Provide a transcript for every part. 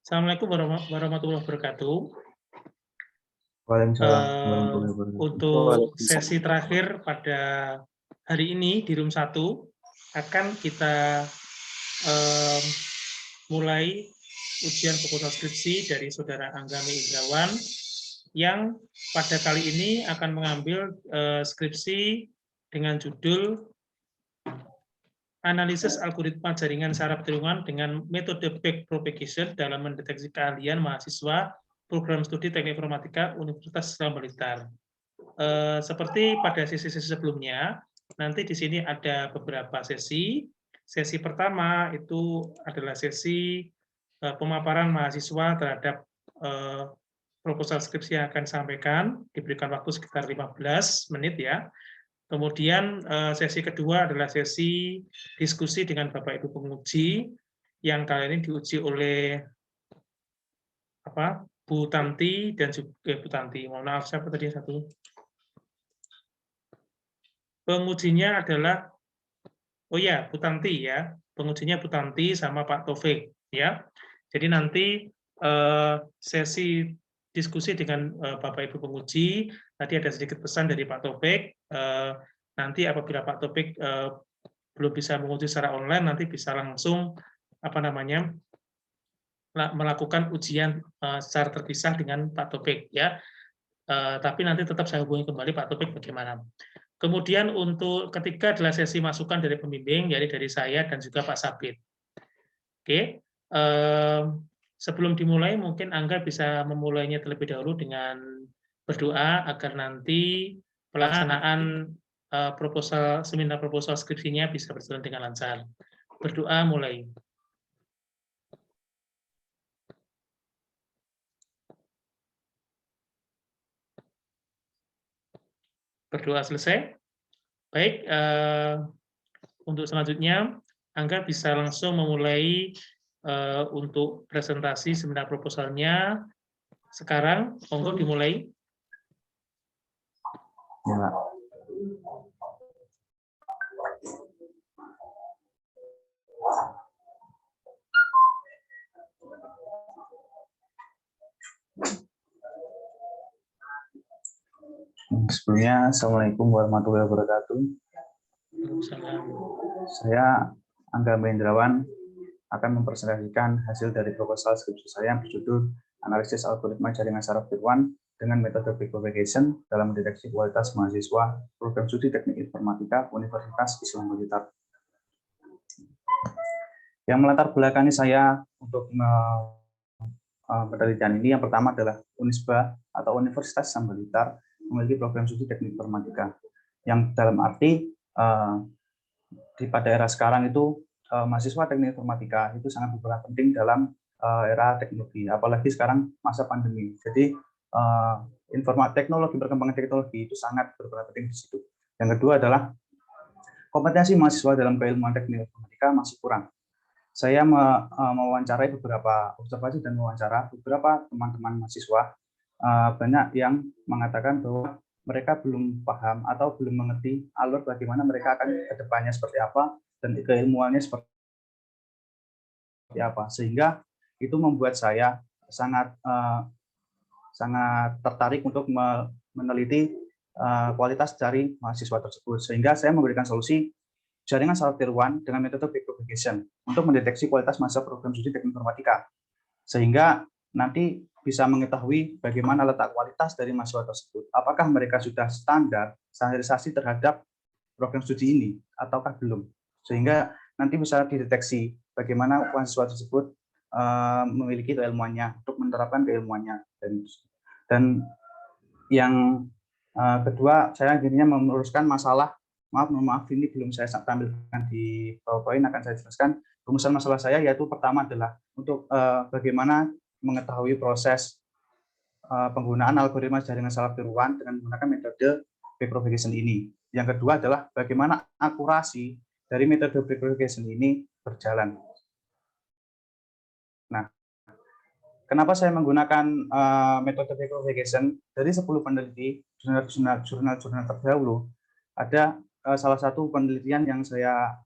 Assalamualaikum warahmatullahi wabarakatuh. Waalaikumsalam warahmatullahi wabarakatuh. Untuk sesi terakhir pada hari ini di room 1 akan kita mulai ujian proposal skripsi dari Saudara Anggami Indrawan yang pada kali ini akan mengambil skripsi dengan judul Analisis Algoritma Jaringan Saraf Tiruan dengan metode backpropagation dalam mendeteksi keahlian mahasiswa Program Studi Teknik Informatika Universitas Islam Blitar. Seperti pada sesi-sesi sebelumnya, nanti di sini ada beberapa sesi. Sesi pertama itu adalah sesi pemaparan mahasiswa terhadap proposal skripsi yang akan disampaikan, diberikan waktu sekitar 15 menit ya. Kemudian sesi kedua adalah sesi diskusi dengan Bapak Ibu penguji yang kali ini diuji oleh Bu Tanti dan juga Bu Tanti. Mohon maaf, siapa tadi satu? Pengujinya adalah Bu Tanti ya. Pengujinya Bu Tanti sama Pak Taufik ya. Jadi nanti sesi diskusi dengan Bapak Ibu penguji, tadi ada sedikit pesan dari Pak Taufik, nanti apabila Pak Taufik belum bisa menguji secara online, nanti bisa langsung melakukan ujian secara terpisah dengan Pak Taufik ya. Tapi nanti tetap saya hubungi kembali Pak Taufik bagaimana. Kemudian untuk ketiga adalah sesi masukan dari pembimbing, yaitu dari saya dan juga Pak Sabit. Oke. Sebelum dimulai, mungkin Angga bisa memulainya terlebih dahulu dengan berdoa agar nanti pelaksanaan seminar proposal skripsinya bisa berjalan dengan lancar. Berdoa mulai. Berdoa selesai. Baik, untuk selanjutnya, Angga bisa langsung memulai untuk presentasi seminar proposalnya. Sekarang, monggo dimulai. Ya. Sebelumnya, Assalamualaikum warahmatullahi wabarakatuh. Saya Anggami Indrawan akan mempresentasikan hasil dari proposal skripsi saya yang berjudul Analisis Algoritma Jaringan Saraf Tiruan dengan metode backpropagation dalam mendeteksi kualitas mahasiswa Program Studi Teknik Informatika Universitas Islam Blitar. Yang melatar belakangi saya untuk penelitian ini, yang pertama adalah Unisba atau Universitas Islam Blitar memiliki program studi teknik informatika yang dalam arti pada era sekarang itu mahasiswa teknik informatika itu sangat berperan penting dalam era teknologi, apalagi sekarang masa pandemi. Jadi perkembangan teknologi itu sangat berperan penting di situ. Yang kedua adalah kompetensi mahasiswa dalam keilmuan teknik informatika masih kurang. Saya mewawancarai beberapa observasi dan mewawancara beberapa teman-teman mahasiswa, banyak yang mengatakan bahwa mereka belum paham atau belum mengerti alur bagaimana mereka akan ke depannya seperti apa dan keilmuannya seperti apa, sehingga itu membuat saya sangat tertarik untuk meneliti kualitas dari mahasiswa tersebut, sehingga saya memberikan solusi jaringan saraf tiruan dengan metode backpropagation untuk mendeteksi kualitas mahasiswa program studi teknik informatika, sehingga nanti bisa mengetahui bagaimana letak kualitas dari mahasiswa tersebut. Apakah mereka sudah standarisasi terhadap program studi ini ataukah belum, sehingga nanti bisa dideteksi bagaimana mahasiswa tersebut memiliki keilmuannya untuk menerapkan keilmuannya. Dan yang kedua, saya akhirnya meluruskan masalah, maaf ini belum saya tampilkan di PowerPoint, akan saya jelaskan rumusan masalah saya, yaitu pertama adalah untuk bagaimana mengetahui proses penggunaan algoritma jaringan saraf tiruan dengan menggunakan metode backpropagation ini. Yang kedua adalah bagaimana akurasi dari metode backpropagation ini berjalan. Nah, kenapa saya menggunakan metode backpropagation? Dari 10 peneliti jurnal-jurnal terdahulu, ada salah satu penelitian yang saya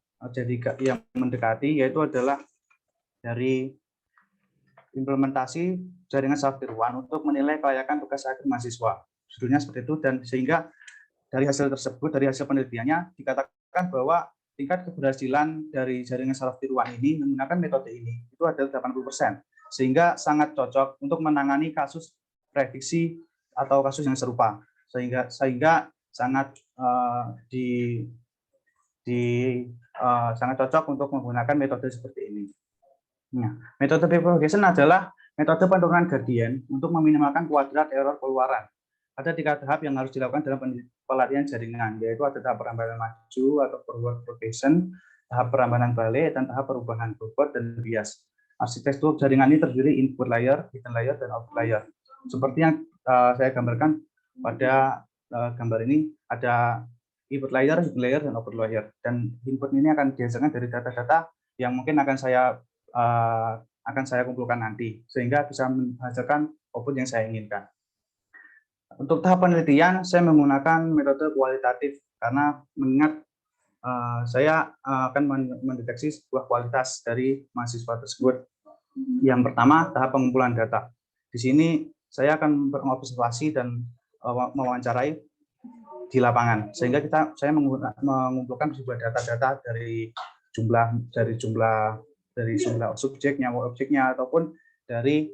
yang mendekati, yaitu adalah dari implementasi jaringan saraf tiruan untuk menilai kelayakan tugas akhir mahasiswa. Judulnya seperti itu, dan sehingga dari hasil tersebut, dari hasil penelitiannya dikatakan bahwa tingkat keberhasilan dari jaringan saraf tiruan ini menggunakan metode ini itu adalah 80%, sehingga sangat cocok untuk menangani kasus prediksi atau kasus yang serupa, sehingga sangat sangat cocok untuk menggunakan metode seperti ini. Nah, metode peak propagation adalah metode penurunan gradien untuk meminimalkan kuadrat error keluaran. Ada 3 tahap yang harus dilakukan dalam pelatihan jaringan, yaitu ada tahap perambanan maju atau forward propagation, tahap perambanan balik, dan tahap perubahan bobot dan bias. Arsitektur jaringan ini terdiri input layer, hidden layer, dan output layer. Seperti yang saya gambarkan pada gambar ini, ada input layer, hidden layer, dan output layer. Dan input ini akan dihasilkan dari data-data yang mungkin akan saya kumpulkan nanti, sehingga bisa menghasilkan output yang saya inginkan. Untuk tahap penelitian, saya menggunakan metode kualitatif karena mengingat saya akan mendeteksi sebuah kualitas dari mahasiswa tersebut. Yang pertama, tahap pengumpulan data. Di sini saya akan berobservasi dan mewawancarai di lapangan, sehingga saya mengumpulkan sebuah data-data dari jumlah subjeknya, ataupun dari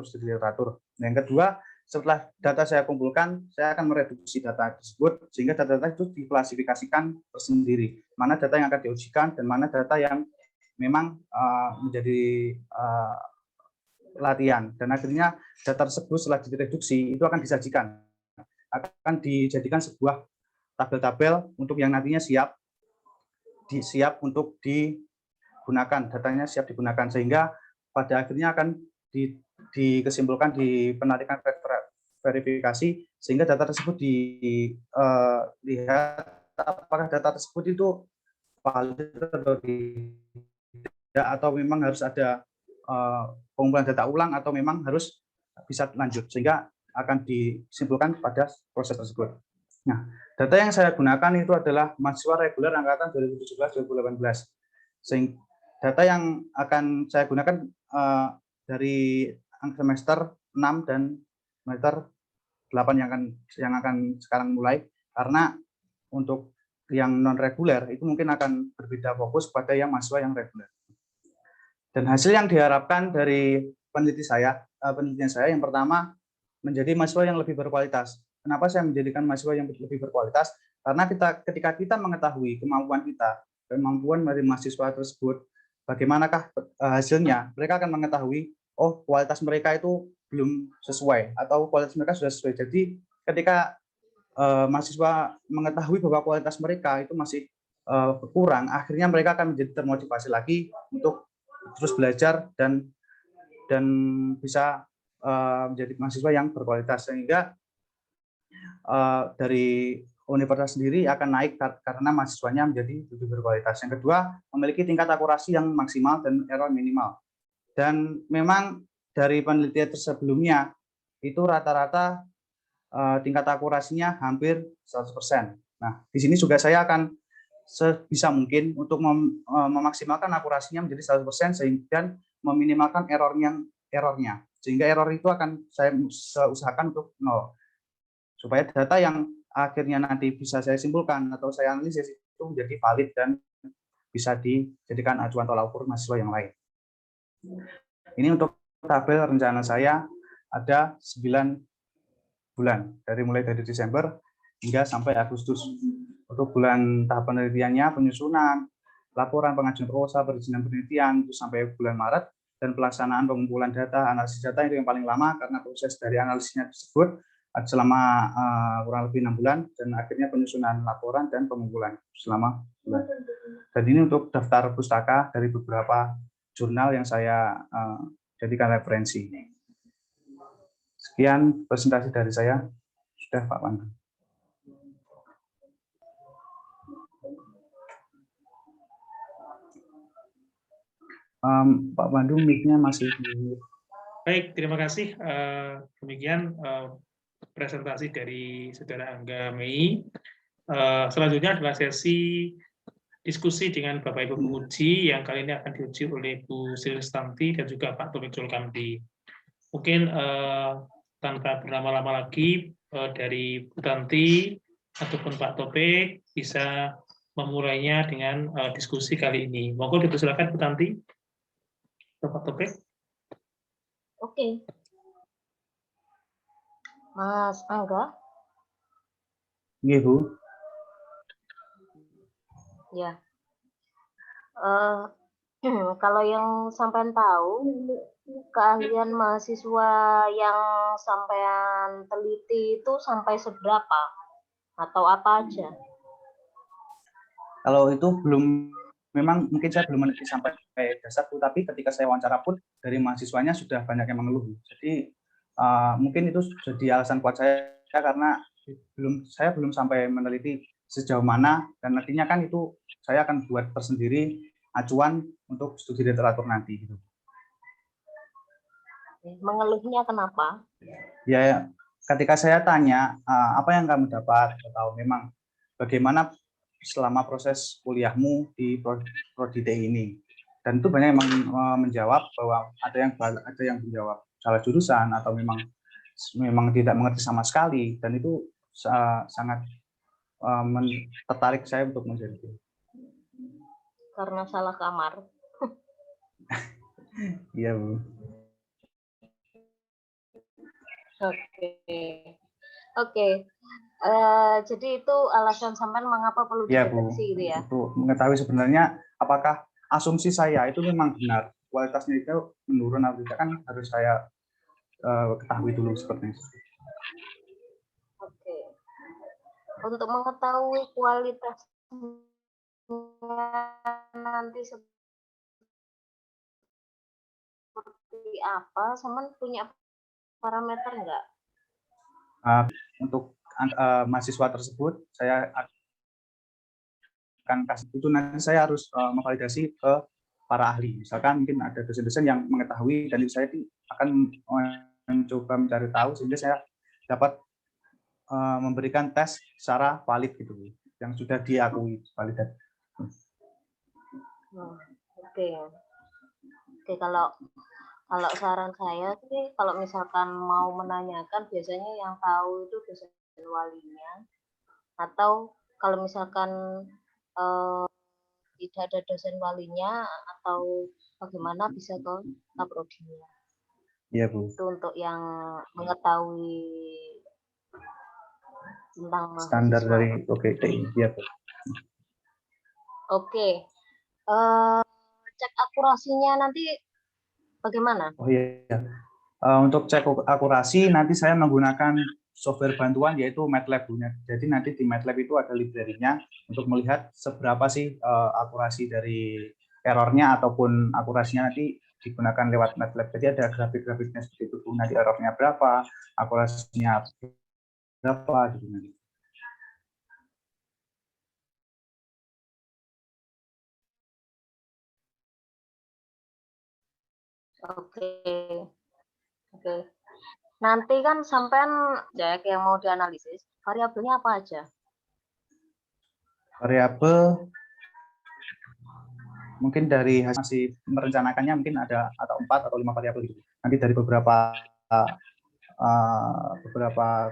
studi literatur. Yang kedua, setelah data saya kumpulkan, saya akan mereduksi data tersebut sehingga data-data itu diklasifikasikan tersendiri. Mana data yang akan diujikan dan mana data yang memang menjadi latihan. Dan akhirnya data tersebut setelah direduksi itu akan dijadikan sebuah tabel-tabel untuk yang nantinya siap untuk digunakan, datanya siap digunakan, sehingga pada akhirnya akan dikesimpulan di penarikan verifikasi, sehingga data tersebut dilihat apakah data tersebut itu valid atau tidak, atau memang harus ada pengumpulan data ulang atau memang harus bisa lanjut, sehingga akan disimpulkan pada proses tersebut. Nah, data yang saya gunakan itu adalah mahasiswa reguler angkatan 2017-2018. Sehingga data yang akan saya gunakan dari semester 6 dan semester 8 yang akan sekarang mulai, karena untuk yang non reguler itu mungkin akan berbeda fokus pada yang mahasiswa yang reguler. Dan hasil yang diharapkan dari penelitian saya yang pertama, menjadi mahasiswa yang lebih berkualitas. Kenapa saya menjadikan mahasiswa yang lebih berkualitas? Karena ketika kita mengetahui kemampuan dari mahasiswa tersebut, bagaimanakah hasilnya, mereka akan mengetahui, oh, kualitas mereka itu belum sesuai atau kualitas mereka sudah sesuai. Jadi ketika mahasiswa mengetahui bahwa kualitas mereka itu masih kurang, akhirnya mereka akan menjadi termotivasi lagi untuk terus belajar dan bisa menjadi mahasiswa yang berkualitas, sehingga dari universitas sendiri akan naik karena mahasiswanya menjadi lebih berkualitas. Yang kedua, memiliki tingkat akurasi yang maksimal dan error minimal. Dan memang dari penelitian sebelumnya itu rata-rata tingkat akurasinya hampir 100%. Nah, di sini juga saya akan sebisa mungkin untuk memaksimalkan akurasinya menjadi 100% sehingga meminimalkan errornya. Sehingga error itu akan saya usahakan untuk 0. Supaya data yang akhirnya nanti bisa saya simpulkan atau saya analisis itu menjadi valid dan bisa dijadikan acuan tolak ukur mahasiswa yang lain. Ini untuk tabel rencana saya ada 9 bulan, mulai dari Desember hingga sampai Agustus. Untuk bulan tahap penelitiannya, penyusunan, laporan pengajuan proposal, perizinan penelitian itu sampai bulan Maret, dan pelaksanaan pengumpulan data, analisis data itu yang paling lama karena proses dari analisisnya tersebut selama kurang lebih 6 bulan, dan akhirnya penyusunan laporan dan pengumpulan selama bulan. Dan ini untuk daftar pustaka dari beberapa jurnal yang saya jadikan referensi. Sekian presentasi dari saya. Sudah, Pak Pandu. Pak Pandu, mic-nya masih di... Baik, terima kasih. Demikian presentasi dari Saudara Angga Mei. Selanjutnya adalah sesi diskusi dengan Bapak Ibu penguji yang kali ini akan diuji oleh Bu Sri Listanti dan juga Pak Topik Julkamti. Mungkin tanpa berlama-lama lagi dari Bu Tanti ataupun Pak Topik bisa memulainya dengan diskusi kali ini. Monggo dipersilakan Bu Tanti, Pak Topik. Oke. Mas Angga. Iya, Bu. Ya. Kalau yang sampean tahu, keahlian mahasiswa yang sampean teliti itu sampai seberapa? Atau apa aja? Kalau itu belum, memang mungkin saya belum meneliti sampai dasar, tapi ketika saya wawancara pun dari mahasiswanya sudah banyak yang mengeluh. Jadi mungkin itu jadi alasan kuat saya karena saya belum sampai meneliti sejauh mana, dan nantinya kan itu saya akan buat tersendiri acuan untuk studi literatur nanti. Gitu. Mengeluhnya kenapa? Ya, ketika saya tanya apa yang kamu dapat, atau memang bagaimana selama proses kuliahmu di prodi TI ini, dan itu banyak yang menjawab bahwa ada yang menjawab salah jurusan atau memang tidak mengerti sama sekali, dan itu sangat tertarik saya untuk menjadi. Karena salah kamar. Iya, Bu. Oke. Jadi itu alasan sampean mengapa perlu dideteksi, gitu ya? Itu mengetahui sebenarnya apakah asumsi saya itu memang benar, kualitasnya itu menurun atau tidak, kan harus saya ketahui dulu seperti itu. Oke. Untuk mengetahui kualitas nanti seperti apa, sampean punya parameter enggak? Untuk mahasiswa tersebut saya akan kasih itu, nanti saya harus memvalidasi ke para ahli. Misalkan mungkin ada dosen-dosen yang mengetahui, dan itu saya akan mencoba mencari tahu sehingga saya dapat memberikan tes secara valid gitu, yang sudah diakui validat. Oke, kalau saran saya sih, kalau misalkan mau menanyakan, biasanya yang tahu itu dosen walinya, atau kalau misalkan tidak ada dosen walinya atau bagaimana, bisa ke kaprodinya. Iya, Bu. Itu untuk yang mengetahui tentang standar mahasiswa. dari OGTI. Iya, Bu. Oke. Cek akurasinya nanti bagaimana? Oh iya. Untuk cek akurasi nanti saya menggunakan software bantuan yaitu MATLAB. Jadi nanti di MATLAB itu ada library-nya untuk melihat seberapa sih akurasi dari errornya, ataupun akurasinya nanti digunakan lewat MATLAB. Jadi ada grafik-grafiknya seperti itu. Nanti errornya berapa, akurasinya berapa gitu nanti. Oke. Nanti kan sampean yang mau dianalisis, variabelnya apa aja? Variabel mungkin dari hasil masih merencanakannya mungkin ada atau 4 atau 5 variabel gitu. Nanti dari beberapa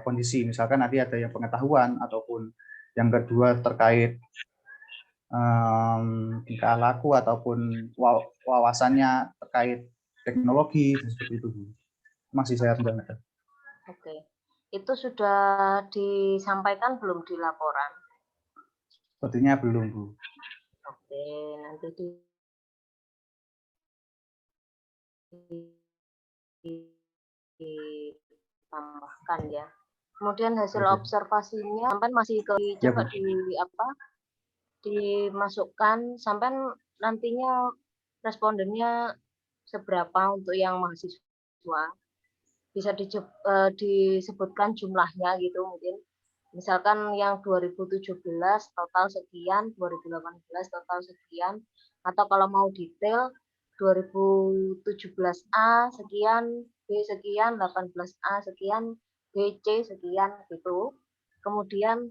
kondisi, misalkan nanti ada yang pengetahuan, ataupun yang kedua terkait tingkah laku ataupun wawasannya terkait teknologi seperti itu, Bu. Masih saya rencanakan. Oke. Itu sudah disampaikan belum di laporan? Sepertinya belum, Bu. Oke, nanti ditambahkan ya. Kemudian hasil observasinya sampai masih coba dimasukkan, sampai nantinya respondennya seberapa untuk yang mahasiswa, bisa disebutkan jumlahnya gitu mungkin. Misalkan yang 2017 total sekian, 2018 total sekian, atau kalau mau detail 2017A sekian, B sekian, 18A sekian, B, C sekian gitu. Kemudian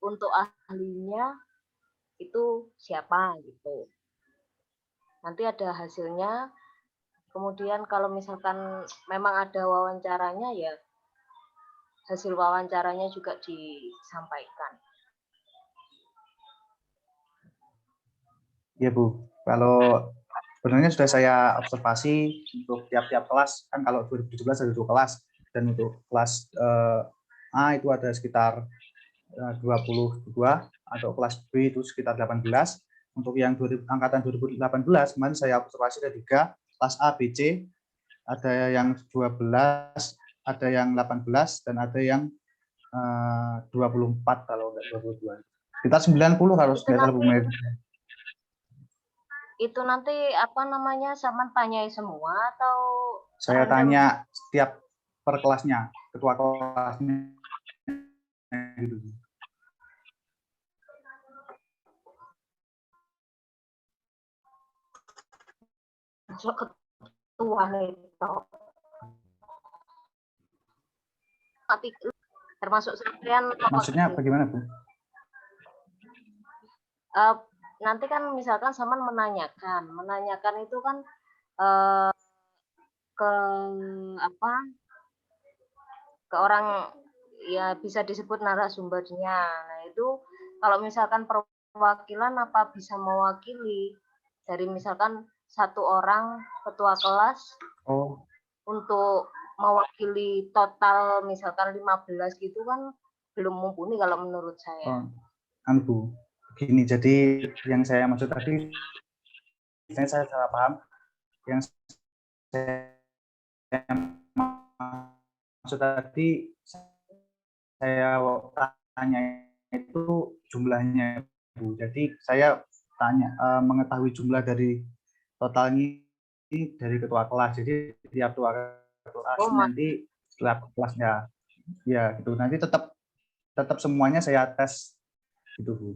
untuk ahlinya itu siapa gitu. Nanti ada hasilnya. Kemudian kalau misalkan memang ada wawancaranya, ya hasil wawancaranya juga disampaikan. Ya Bu, kalau sebenarnya sudah saya observasi untuk tiap-tiap kelas, kan kalau 2017 ada 2 kelas, dan untuk kelas A itu ada sekitar 22, atau kelas B itu sekitar 18. Untuk yang angkatan 2018, kemarin saya observasi ada 3, kelas A, B, C, ada yang 12, ada yang 18, dan ada yang 24 kalau enggak 22. Kita 90 harus nggak salah Bu Mary. Itu nanti apa namanya, Saman tanyai semua atau Saya random? tanya setiap per kelasnya, ketua kelasnya gitu. Masuk ketua itu. Tapi termasuk sampean. Maksudnya bagaimana Bu? Nanti kan misalkan Saman menanyakan itu kan ke apa? Ke orang, ya bisa disebut narasumbernya. Nah, itu kalau misalkan perwakilan apa bisa mewakili dari misalkan satu orang ketua kelas untuk mewakili total misalkan 15 gitu kan belum mumpuni kalau menurut saya. Bu, begini, jadi yang saya maksud tadi, saya salah paham. Yang saya maksud tadi, saya tanya itu jumlahnya Bu. Jadi saya tanya mengetahui jumlah dari total ini dari ketua kelas. Jadi tiap ketua kelas nanti setelah kelasnya, ya gitu. Nanti tetap semuanya saya tes gitu Bu.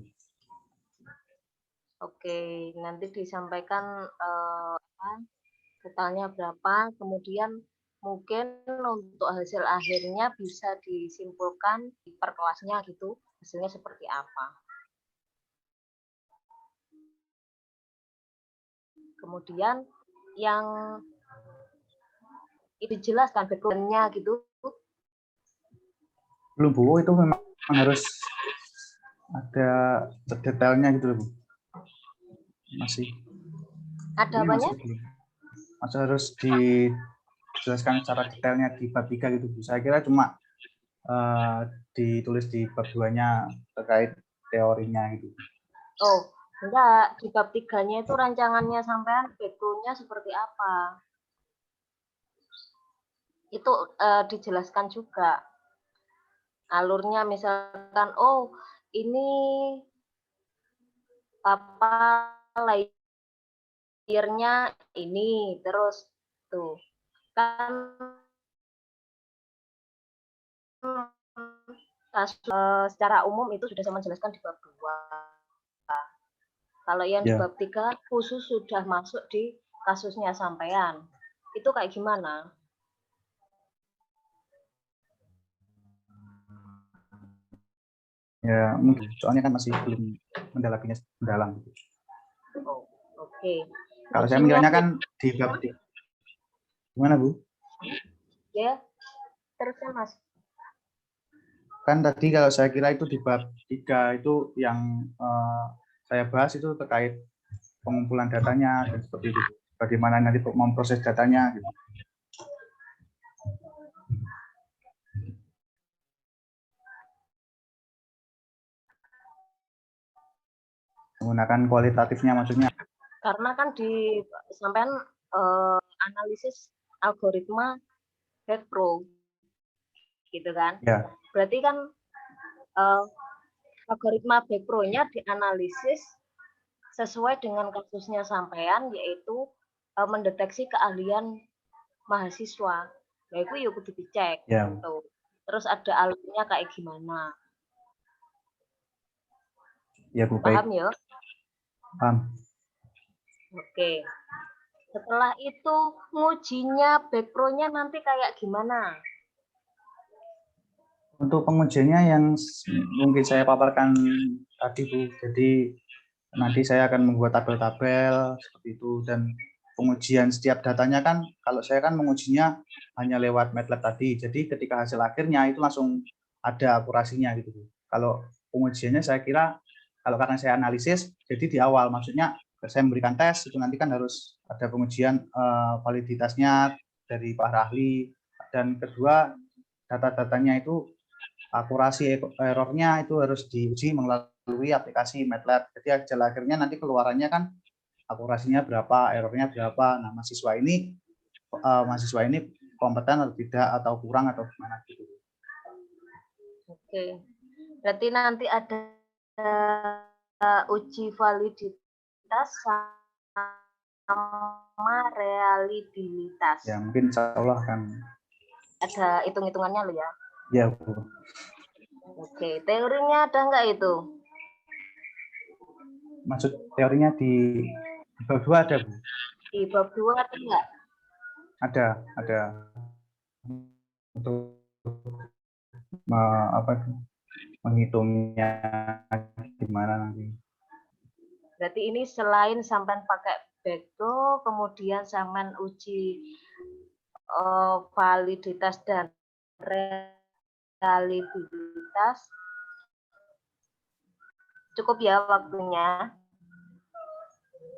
Oke, nanti disampaikan totalnya berapa, kemudian mungkin untuk hasil akhirnya bisa disimpulkan di per kelasnya gitu, hasilnya seperti apa. Kemudian yang itu jelaskan background-nya gitu. Belum Bu, itu memang harus ada detailnya gitu Bu. Masih. Ada apanya? Masih harus dijelaskan secara detailnya di bab 3 gitu Bu. Saya kira cuma ditulis di bab 2-nya terkait teorinya gitu. Oh, enggak, di bab 3-nya itu rancangannya sampean background-nya seperti apa. Itu dijelaskan juga. Alurnya misalkan, oh ini apa layernya ini, terus tuh kan secara umum itu sudah saya menjelaskan di bab 2. Kalau yang di bab 3 khusus sudah masuk di kasusnya sampean. Itu kayak gimana? Ya, mungkin soalnya kan masih belum mendalaminya mendalam. Oh, oke. Kalau saya menilainya kan di bab 3. Gimana Bu? Ya, terusnya Mas. Kan tadi kalau saya kira itu di bab 3 itu yang saya bahas itu terkait pengumpulan datanya dan seperti itu. Bagaimana nanti memproses datanya gitu. Menggunakan kualitatifnya maksudnya. Karena kan di sampean analisis algoritma backpro gitu kan. Ya. Berarti kan algoritma backpro-nya dianalisis sesuai dengan kasusnya sampean, yaitu mendeteksi keahlian mahasiswa. Nah, itu ya kudu dicek. Ya. Gitu. Terus ada alurnya kayak gimana. Ya Bu, paham baik. ya? Paham. Oke. Setelah itu ngujinya backpro-nya nanti kayak gimana? Untuk pengujiannya yang mungkin saya paparkan tadi Bu, jadi nanti saya akan membuat tabel-tabel seperti itu, dan pengujian setiap datanya kan kalau saya kan mengujinya hanya lewat MATLAB tadi. Jadi ketika hasil akhirnya itu langsung ada akurasinya gitu. Kalau pengujiannya saya kira kalau karena saya analisis jadi di awal, maksudnya saya memberikan tes itu nanti kan harus ada pengujian validitasnya dari para ahli, dan kedua data-datanya itu akurasi errornya itu harus diuji melalui aplikasi MATLAB. Jadi hasil akhirnya nanti keluarannya kan akurasinya berapa, errornya berapa. Nah, mahasiswa ini kompeten atau tidak, atau kurang atau gimana gitu. Oke. Berarti nanti ada uji validitas sama reliabilitas. Ya, mungkin insya Allah kan. Ada hitung-hitungannya loh ya. Ya, Bu. Oke, teorinya ada nggak itu? Maksud teorinya di bab 2 ada, Bu? Di bab 2 ada nggak? Ada. Untuk menghitungnya gimana nanti. Berarti ini selain sampean pakai backdoor, kemudian sampean uji validitas dan reliabilitas, cukup ya waktunya?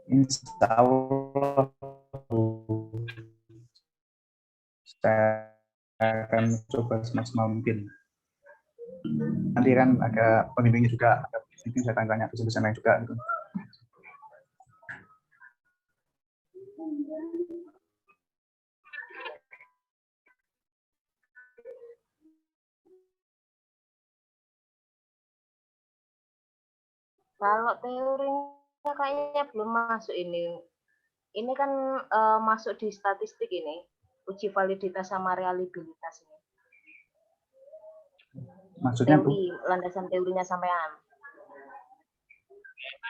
Insya Allah, saya akan coba semaksimal mungkin. Nanti kan agak pembimbingnya juga, mungkin saya tanya dosen-dosen lain juga. Gitu. Kalau teorinya kayaknya belum masuk ini. Ini kan masuk di statistik ini, uji validitas sama reliabilitas ini. Maksudnya, teori, Bu? Landasan teorinya sampean.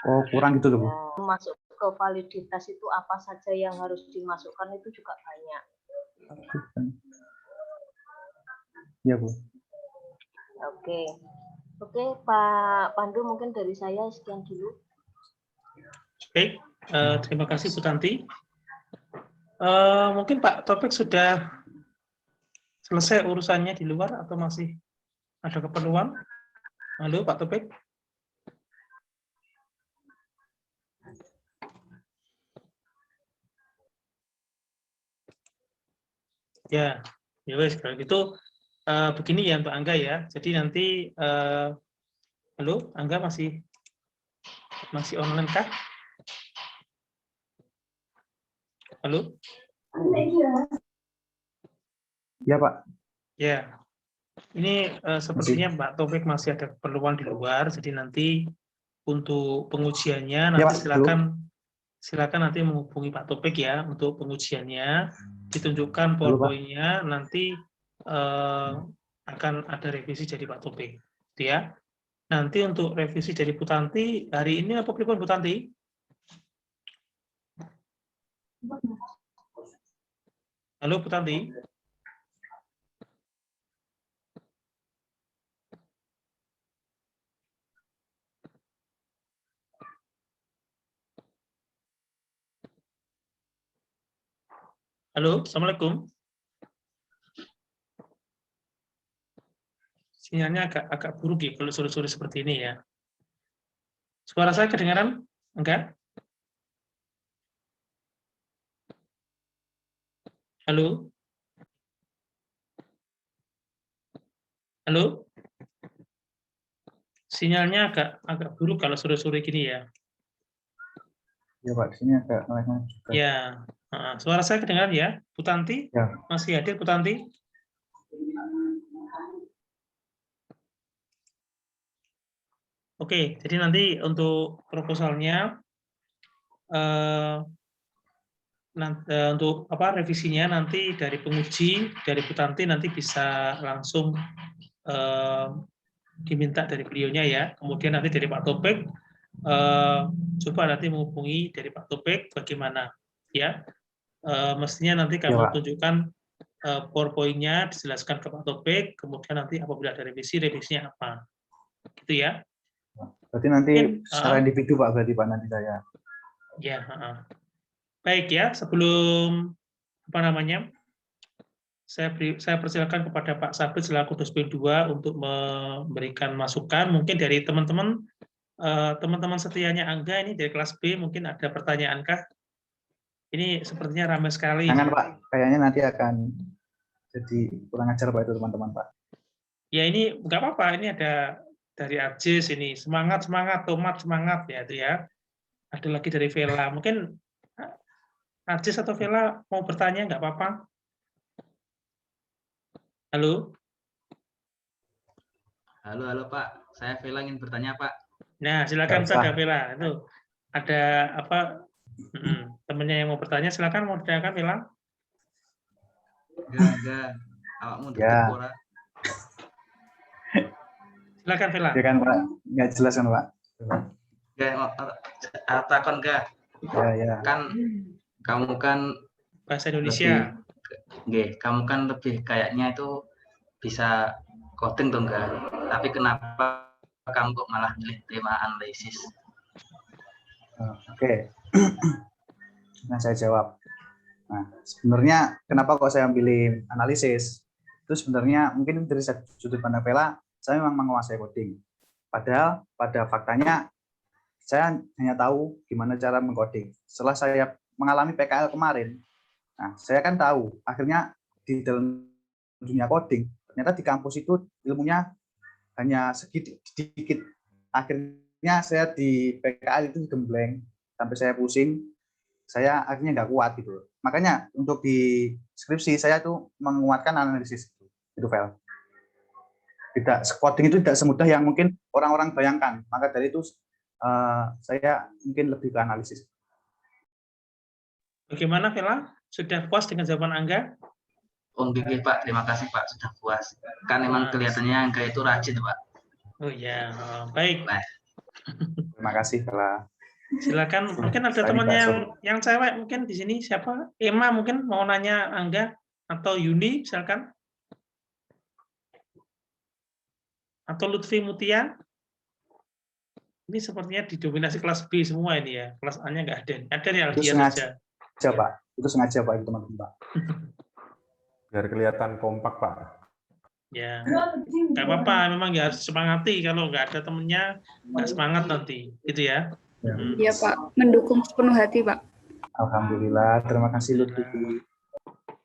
Oh, kurang gitu loh, Bu. Masuk ke validitas itu apa saja yang harus dimasukkan itu juga banyak. Iya, Bu. Oke, Pak Pandu, mungkin dari saya sekian dulu. Baik, terima kasih Bu Tanti. Mungkin Pak Topik sudah selesai urusannya di luar atau masih ada keperluan? Halo Pak Topik. Ya wes kalau gitu begini ya Mbak Angga ya. Jadi nanti halo Angga masih online kah? Halo? Ya, Pak. Ya. Ini sepertinya Mbak Taufik masih ada keperluan di luar, jadi nanti untuk pengujiannya nanti Ya, silakan nanti menghubungi Pak Taufik ya untuk pengujiannya, ditunjukkan PowerPoint-nya, nanti akan ada revisi dari Pak Taufik, gitu ya. Nanti untuk revisi dari Bu Tanti, hari ini apa pripun Bu Tanti? Halo Bu Tanti. Halo, Assalamualaikum. Sinyalnya agak buruk ya kalau sore-sore seperti ini ya. Suara saya kedengaran? Enggak? Halo? Halo? Sinyalnya agak buruk kalau sore-sore gini ya. Ya, Pak, di sini agak juga. Ya, suara saya kedengaran ya, Bu Tanti? Ya. Masih hadir Bu Tanti? Oke, jadi nanti untuk proposalnya untuk revisinya nanti dari penguji dari Bu Tanti nanti bisa langsung diminta dari beliaunya ya. Kemudian nanti dari Pak Topik coba nanti menghubungi dari Pak Topik bagaimana ya. Mestinya nanti kamu tunjukkan PowerPoint-nya, dijelaskan ke Pak Topik, kemudian nanti apabila ada revisinya apa, gitu ya. Berarti nanti Mungkin, secara individu Pak, berarti Pak nanti saya. ya, baik ya. Sebelum apa namanya, saya persilakan kepada Pak Sabit selaku Dospem 2 untuk memberikan masukan. Mungkin dari teman-teman setianya Angga ini dari kelas B mungkin ada pertanyaankah? Ini sepertinya ramai sekali. Jangan Pak, kayaknya nanti akan jadi kurang ajar Pak itu teman-teman Pak. Ya ini nggak apa-apa, ini ada dari Ajis ini, semangat, tomat semangat ya itu ya. Ada lagi dari Vela, mungkin Ajis atau Vela mau bertanya nggak apa-apa? Halo? Halo Pak, saya Vela ingin bertanya Pak. Nah silakan Nggak usah. saja Vela, itu ada apa temennya yang mau bertanya, silakan mau bertanyakan Vela. Enggak. Awakmu Ya. tutup ora. Silakan Vela. Ya kan Pak, nggak jelas kan Pak? Takon enggak? Ya. Kan kamu kan Bahasa Indonesia. kamu kan lebih kayaknya itu bisa coding tuh enggak? Tapi kenapa kamu kok malah milih tema analisis? Oke. Nah, saya jawab. Nah, sebenarnya kenapa kok saya pilih analisis? Itu sebenarnya mungkin dari sudut pandang Vela, saya memang menguasai coding. Padahal pada faktanya saya hanya tahu gimana cara mengcoding. Setelah saya mengalami PKL kemarin, nah saya kan tahu akhirnya di dalam dunia coding, ternyata di kampus itu ilmunya hanya sedikit. Akhirnya saya di PKL itu gembleng sampai saya pusing, saya akhirnya nggak kuat gitu. Makanya untuk di skripsi saya tuh menguatkan analisis itu Vel. Coding itu tidak semudah yang mungkin orang-orang bayangkan. Maka dari itu saya mungkin lebih ke analisis. Bagaimana Vela? Sudah puas dengan jawaban Angga? Oh gitu Pak, terima kasih Pak, sudah puas. Kan emang kelihatannya Angga itu rajin Pak. Oh ya, baik. Terima kasih Vela. Silakan, mungkin ada temannya yang cewek mungkin di sini, siapa? Emma mungkin mau nanya Angga atau Yuni, silakan. Atau Lutfi Mutia. Ini sepertinya didominasi kelas B semua ini ya. Kelas A-nya nggak ada. Ada nih Aldia saja. Pak. Itu sengaja Pak, itu teman-teman Pak. Biar kelihatan kompak Pak. Ya, nggak apa-apa. Memang ya harus semangati. Kalau nggak ada temennya, nggak semangat nanti. Gitu ya. Iya Pak, mendukung sepenuh hati Pak. Alhamdulillah, terima kasih Lutfi.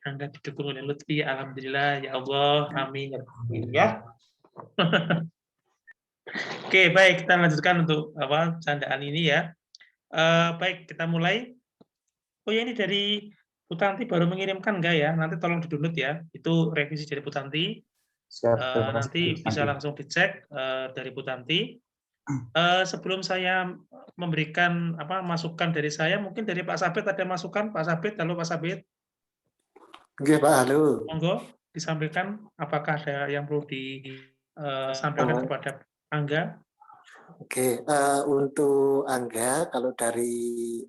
Anda didukung oleh Lutfi, alhamdulillah ya Allah, amin ya. Oke, baik, kita lanjutkan untuk candaan ini ya. Baik, kita mulai. Oh ya, ini dari Bu Tanti baru mengirimkan enggak ya? Nanti tolong di-download ya. Itu revisi dari Bu Tanti. Nanti bisa langsung dicek dari Bu Tanti. Sebelum saya memberikan masukan dari saya, mungkin dari Pak Sabit ada masukan. Pak Sabit, halo Pak Sabit. Oke Pak, halo. Monggo disampaikan. Apakah ada yang perlu disampaikan kepada Angga? Oke, untuk Angga, kalau dari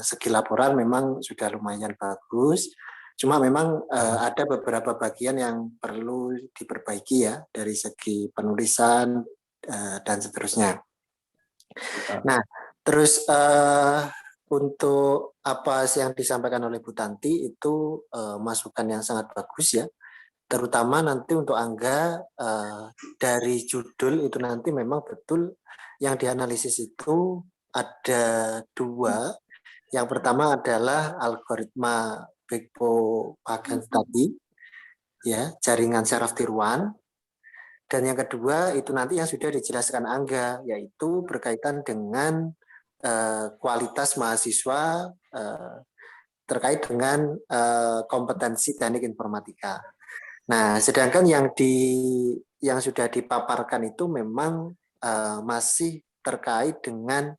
segi laporan memang sudah lumayan bagus. Cuma memang ada beberapa bagian yang perlu diperbaiki ya dari segi penulisan dan seterusnya. Nah, terus untuk apa yang disampaikan oleh Bu Tanti itu masukan yang sangat bagus ya. Terutama nanti untuk Angga dari judul itu nanti memang betul yang dianalisis itu ada dua. Yang pertama adalah algoritma backpropaganda tadi, ya, jaringan saraf tiruan. Dan yang kedua itu nanti yang sudah dijelaskan Angga, yaitu berkaitan dengan kualitas mahasiswa terkait dengan kompetensi teknik informatika. Nah, sedangkan yang sudah dipaparkan itu memang masih terkait dengan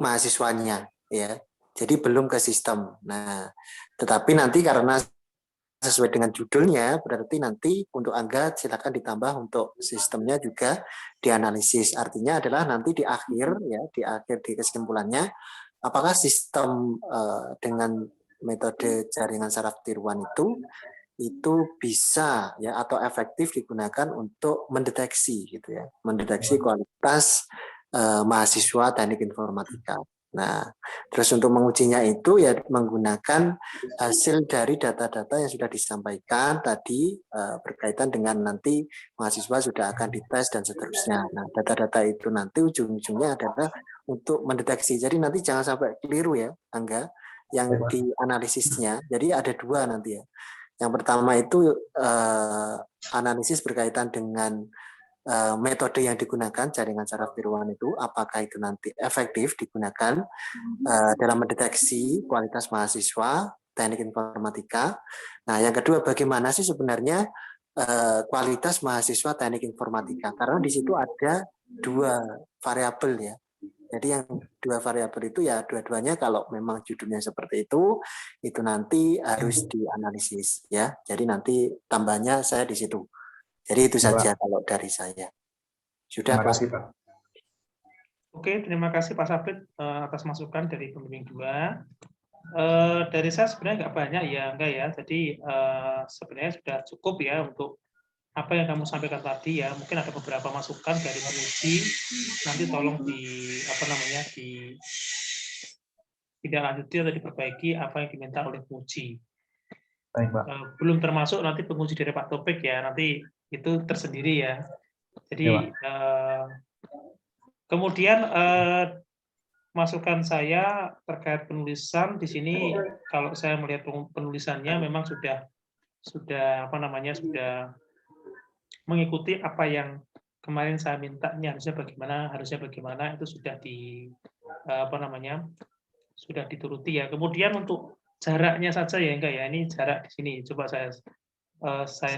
mahasiswanya, ya. Jadi belum ke sistem. Nah, tetapi nanti karena sesuai dengan judulnya, berarti nanti untuk Angga silakan ditambah untuk sistemnya juga dianalisis. Artinya adalah nanti di akhir, ya, di kesimpulannya, apakah sistem dengan metode jaringan saraf tiruan itu itu bisa ya atau efektif digunakan untuk mendeteksi gitu ya, mendeteksi kualitas mahasiswa teknik informatika. Nah, terus untuk mengujinya itu ya menggunakan hasil dari data-data yang sudah disampaikan tadi berkaitan dengan nanti mahasiswa sudah akan dites dan seterusnya. Nah, data-data itu nanti ujung-ujungnya adalah untuk mendeteksi. Jadi nanti jangan sampai keliru ya, Angga, yang dianalisisnya. Jadi ada dua nanti ya. Yang pertama itu analisis berkaitan dengan metode yang digunakan, jaringan saraf tiruan itu, apakah itu nanti efektif digunakan dalam mendeteksi kualitas mahasiswa teknik informatika. Nah, yang kedua, bagaimana sih sebenarnya kualitas mahasiswa teknik informatika? Karena di situ ada dua variabel ya. Jadi yang dua variabel itu ya dua-duanya kalau memang judulnya seperti itu nanti harus dianalisis ya. Jadi nanti tambahnya saya di situ. Jadi itu saja kalau dari saya. Sudah, Terima kasih, Pak. Oke, terima kasih Pak Sabit atas masukan dari pembimbing 2. Dari saya sebenarnya nggak banyak ya, enggak ya. Jadi sebenarnya sudah cukup ya untuk apa yang kamu sampaikan tadi ya. Mungkin ada beberapa masukan dari penguji. Nanti tolong tidak lanjuti atau diperbaiki apa yang diminta oleh penguji. Baik, Pak. Belum termasuk nanti penguji dari Pak Topik ya. Nanti itu tersendiri ya. Jadi kemudian masukan saya terkait penulisan di sini, kalau saya melihat penulisannya memang sudah mengikuti apa yang kemarin saya mintanya, harusnya bagaimana itu sudah sudah dituruti ya. Kemudian untuk jaraknya saja ya enggak ya, ini jarak di sini. Coba saya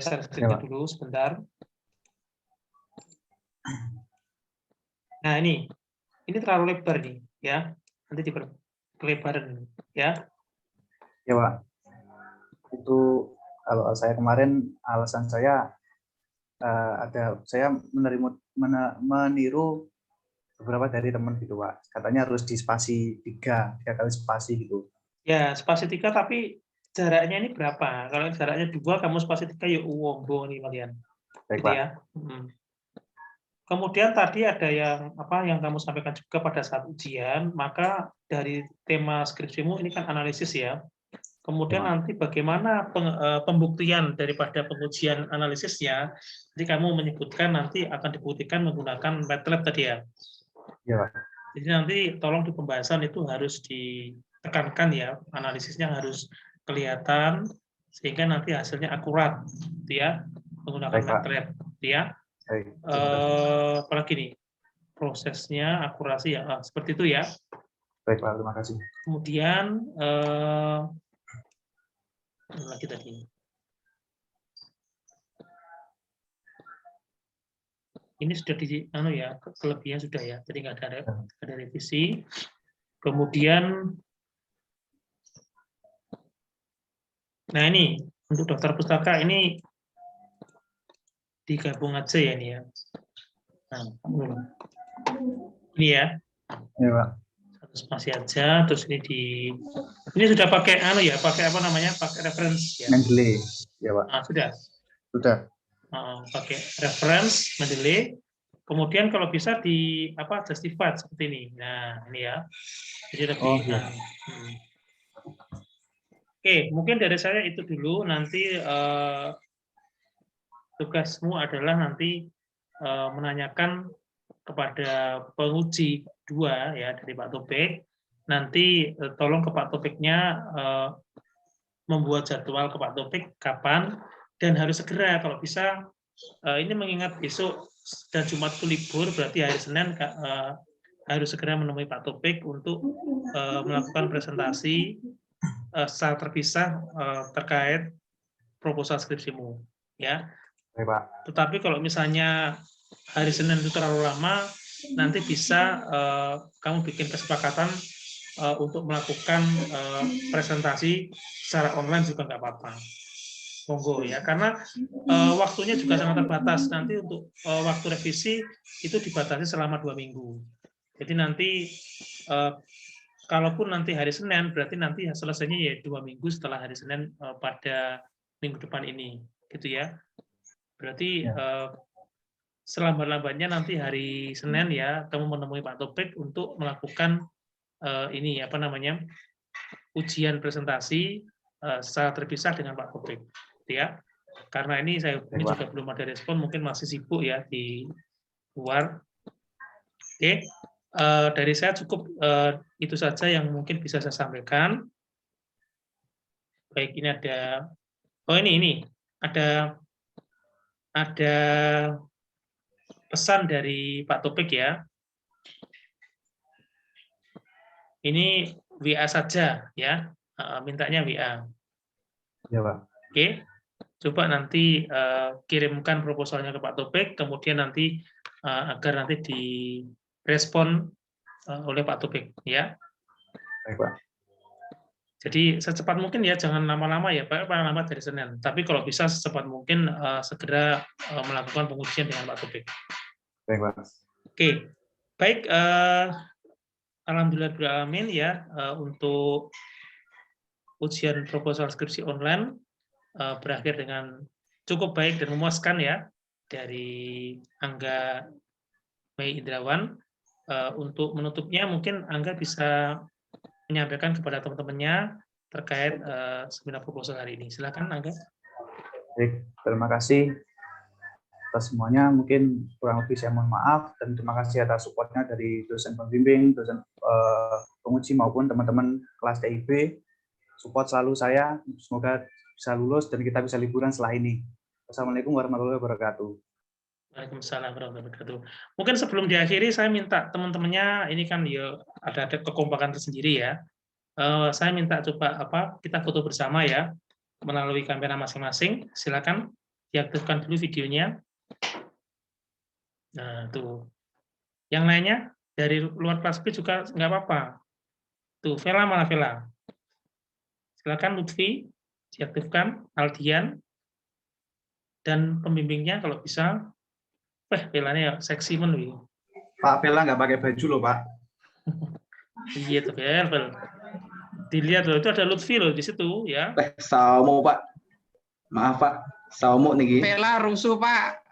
share screen dulu sebentar. Nah ini terlalu lebar nih ya, nanti diperlebaran ya. Ya, Pak. Itu kalau saya kemarin alasan saya saya meniru beberapa dari teman gitu, Pak. Katanya harus di spasi 3 kali spasi gitu. Ya, spasi 3 tapi jaraknya ini berapa? Kalau jaraknya 2 kamu spasi 3 ya uwombo nih kalian. Baik, Gitu Pak. ya. Kemudian tadi ada yang kamu sampaikan juga pada saat ujian, maka dari tema skripsimu ini kan analisis ya. Kemudian nanti bagaimana pembuktian daripada pengujian analisisnya, jadi kamu menyebutkan nanti akan dibuktikan menggunakan MATLAB tadi ya. Iya, Pak. Jadi nanti tolong di pembahasan itu harus ditekankan ya, analisisnya harus kelihatan, sehingga nanti hasilnya akurat, gitu ya, menggunakan MATLAB, gitu ya. Apalagi nih, prosesnya, akurasi ya, seperti itu ya. Baik, Pak, terima kasih. Kemudian, lagi tadi. Ini sudah kelebihan sudah ya, jadi nggak ada revisi. Kemudian, nah ini untuk daftar pustaka ini digabung aja ya ini ya. Nah, ini ya. Iya, Pak. Satu spasi aja, terus ini sudah pakai pakai reference ya. Mendeley, ya, Pak. Nah, sudah. Pakai reference, Mendeley. Kemudian kalau bisa di justified seperti ini. Nah, ini ya. Jadi lebih. Oke, mungkin dari saya itu dulu. Nanti tugasmu adalah nanti menanyakan kepada penguji 2 ya dari Pak Topik. Nanti tolong ke Pak Topiknya membuat jadwal ke Pak Topik kapan dan harus segera kalau bisa. Ini mengingat besok dan Jumat itu libur, berarti hari Senin harus segera menemui Pak Topik untuk melakukan presentasi secara terpisah terkait proposal skripsimu ya. Tetapi kalau misalnya hari Senin itu terlalu lama, nanti bisa kamu bikin kesepakatan untuk melakukan presentasi secara online juga nggak apa-apa. Monggo ya, karena waktunya juga sangat terbatas. Nanti untuk waktu revisi itu dibatasi selama 2 minggu. Jadi nanti kalaupun nanti hari Senin, berarti nanti selesainya ya 2 minggu setelah hari Senin pada minggu depan ini, gitu ya. Berarti Ya. selambat-lambatnya nanti hari Senin ya, kamu menemui Pak Topik untuk melakukan ini apa namanya, ujian presentasi secara terpisah dengan Pak Topik, gitu ya. Karena ini saya hubungi Baik, Pak. juga belum ada respon, mungkin masih sibuk ya di luar. Oke, dari saya cukup itu saja yang mungkin bisa saya sampaikan. Baik, ini ada, oh ini ada pesan dari Pak Topik ya. Ini WA saja ya, mintanya WA. Ya, Pak. Oke, coba nanti kirimkan proposalnya ke Pak Topik, kemudian nanti agar nanti direspon oleh Pak Topik ya. Baik, Pak. Jadi secepat mungkin ya, jangan lama-lama ya Pak, paling lambat dari Senin. Tapi kalau bisa secepat mungkin segera melakukan pengujian dengan Pak Topik. Baik, Pak. Oke, baik. Alhamdulillahirrahmanirrahim ya, untuk ujian proposal skripsi online berakhir dengan cukup baik dan memuaskan ya, dari Angga Mei Indrawan. Untuk menutupnya mungkin Angga bisa menyampaikan kepada teman-temannya terkait seminar proposal hari ini. Silakan Angga. Baik, terima kasih atas semuanya. Mungkin kurang lebih saya mohon maaf, dan terima kasih atas supportnya dari dosen pembimbing, dosen penguji maupun teman-teman kelas TIB. Support selalu saya, semoga bisa lulus dan kita bisa liburan setelah ini. Wassalamualaikum warahmatullahi wabarakatuh. Waalaikumsalam warahmatullahi wabarakatuh. Mungkin sebelum diakhiri saya minta teman-temannya, ini kan ya ada kekompakan tersendiri ya. Saya minta coba kita foto bersama ya melalui kamera masing-masing. Silakan diaktifkan dulu videonya. Nah, tuh. Yang lainnya dari luar kelas B juga nggak apa-apa. Tuh, Vela malah Vela. Silakan Lutfi diaktifkan, Aldian dan pembimbingnya kalau bisa. Velanya seksi men loh. Pak Vela nggak pakai baju loh, Pak. Iya tuh, Vel. Dilihat loh, itu ada Lutfi loh di situ ya. Saumo Pak. Maaf Pak, Saumo nih. Vela rusuh Pak.